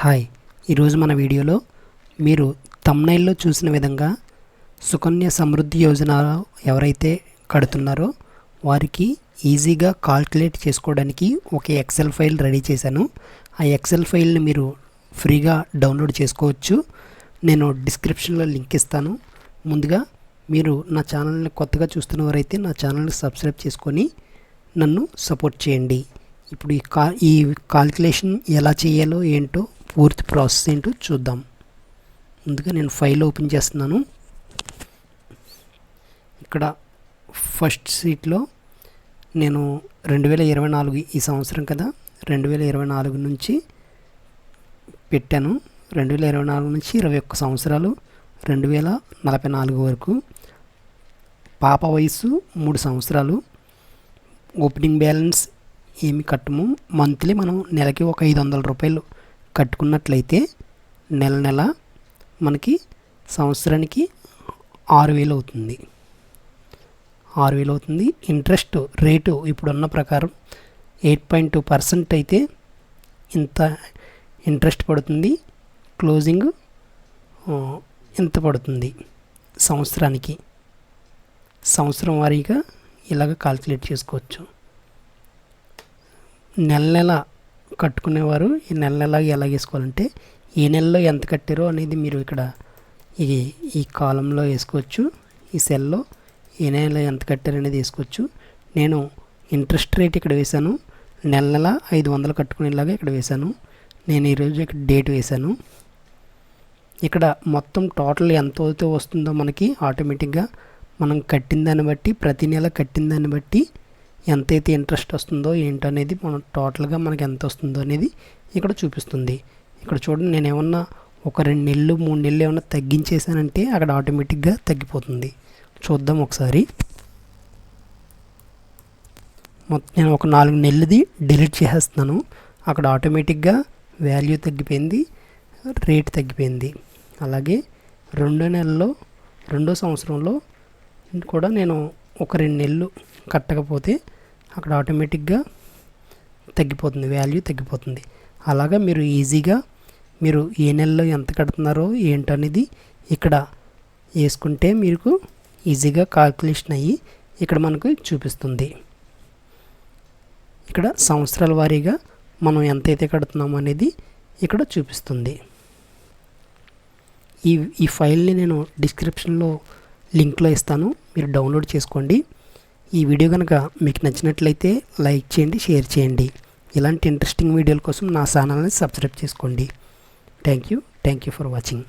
Hi, ఈరోజు మన వీడియోలో మీరు థంబ్నెయిల్లో చూసిన విధంగా సుకన్య సమృద్ధి యోజన ఎవరైతే కడుతున్నారో వారికి ఈజీగా కాల్కులేట్ చేసుకోవడానికి ఒక ఎక్సెల్ ఫైల్ రెడీ చేశాను. ఆ ఎక్సెల్ ఫైల్ని మీరు ఫ్రీగా డౌన్లోడ్ చేసుకోవచ్చు. నేను డిస్క్రిప్షన్లో లింక్ ఇస్తాను. ముందుగా మీరు నా ఛానల్ని కొత్తగా చూస్తున్నవారైతే నా ఛానల్ని సబ్స్క్రైబ్ చేసుకొని నన్ను సపోర్ట్ చేయండి. ఇప్పుడు ఈ కాల్కులేషన్ ఎలా చేయాలో ఏంటో పూర్తి ప్రాసెస్ ఏంటో చూద్దాం. ముందుగా నేను ఫైల్ ఓపెన్ చేస్తున్నాను. ఇక్కడ ఫస్ట్ షీట్లో నేను 2024 ఈ సంవత్సరం కదా, 2024 నుంచి పెట్టాను. 2024 నుంచి 21 సంవత్సరాలు, 2044 వరకు. పాప వయసు 3 సంవత్సరాలు. ఓపెనింగ్ బ్యాలెన్స్ ఏమి కట్టము. మంత్లీ మనం నెలకి ఒక 500 రూపాయలు కట్టుకున్నట్లయితే నెల మనకి సంవత్సరానికి 6000 అవుతుంది. 6000 అవుతుంది. ఇంట్రెస్ట్ రేటు ఇప్పుడున్న ప్రకారం 8.2% అయితే ఇంత ఇంట్రెస్ట్ పడుతుంది. క్లోజింగ్ ఎంత పడుతుంది సంవత్సరానికి. సంవత్సరం వారీగా ఇలాగ కాల్కులేట్ చేసుకోవచ్చు. నెల కట్టుకునేవారు ఈ నెల ఎలా వేసుకోవాలంటే ఏ నెలలో ఎంత కట్టారో అనేది మీరు ఇక్కడ ఈ కాలంలో వేసుకోవచ్చు. ఈ సెల్లో ఏ నెలలో ఎంత కట్టారు అనేది వేసుకోవచ్చు. నేను ఇంట్రెస్ట్ రేట్ ఇక్కడ వేశాను. నెల 500 కట్టుకునేలాగా ఇక్కడ వేశాను. నేను ఈరోజు ఇక్కడ డేట్ వేశాను. ఇక్కడ మొత్తం టోటల్ ఎంత అయితే వస్తుందో మనకి ఆటోమేటిక్గా మనం కట్టిన దాన్ని బట్టి, ప్రతి నెల కట్టిన దాన్ని బట్టి ఎంతైతే ఇంట్రెస్ట్ వస్తుందో ఏంటో అనేది మనం టోటల్గా మనకి ఎంత వస్తుందో అనేది ఇక్కడ చూపిస్తుంది. ఇక్కడ చూడండి, నేను ఏమన్నా ఒక 2 నెలలు 3 నెలలు ఏమన్నా తగ్గించేసానంటే అక్కడ ఆటోమేటిక్గా తగ్గిపోతుంది. చూద్దాం ఒకసారి. మొత్తం నేను ఒక 4 నెలలది డిలీట్ చేసేస్తున్నాను. అక్కడ ఆటోమేటిక్గా వాల్యూ తగ్గిపోయింది, రేట్ తగ్గిపోయింది. అలాగే రెండో సంవత్సరంలో కూడా నేను ఒక 2 నెలలు కట్టకపోతే అక్కడ ఆటోమేటిక్గా తగ్గిపోతుంది, వాల్యూ తగ్గిపోతుంది. అలాగా మీరు ఈజీగా మీరు ఏ నెలలో ఎంత కడుతున్నారో ఏంటనేది ఇక్కడ వేసుకుంటే మీకు ఈజీగా కాల్కులేషన్ అయ్యి ఇక్కడ మనకు చూపిస్తుంది. ఇక్కడ సంవత్సరాల వారీగా మనం ఎంతైతే కడుతున్నామో అనేది ఇక్కడ చూపిస్తుంది. ఈ ఫైల్ని నేను డిస్క్రిప్షన్లో లింక్లో ఇస్తాను, మీరు డౌన్లోడ్ చేసుకోండి. ఈ వీడియో కనుక మీకు నచ్చినట్లయితే లైక్ చేయండి, షేర్ చేయండి. ఇలాంటి ఇంట్రెస్టింగ్ వీడియోల కోసం నా ఛానల్ని సబ్స్క్రైబ్ చేసుకోండి. Thank you for watching.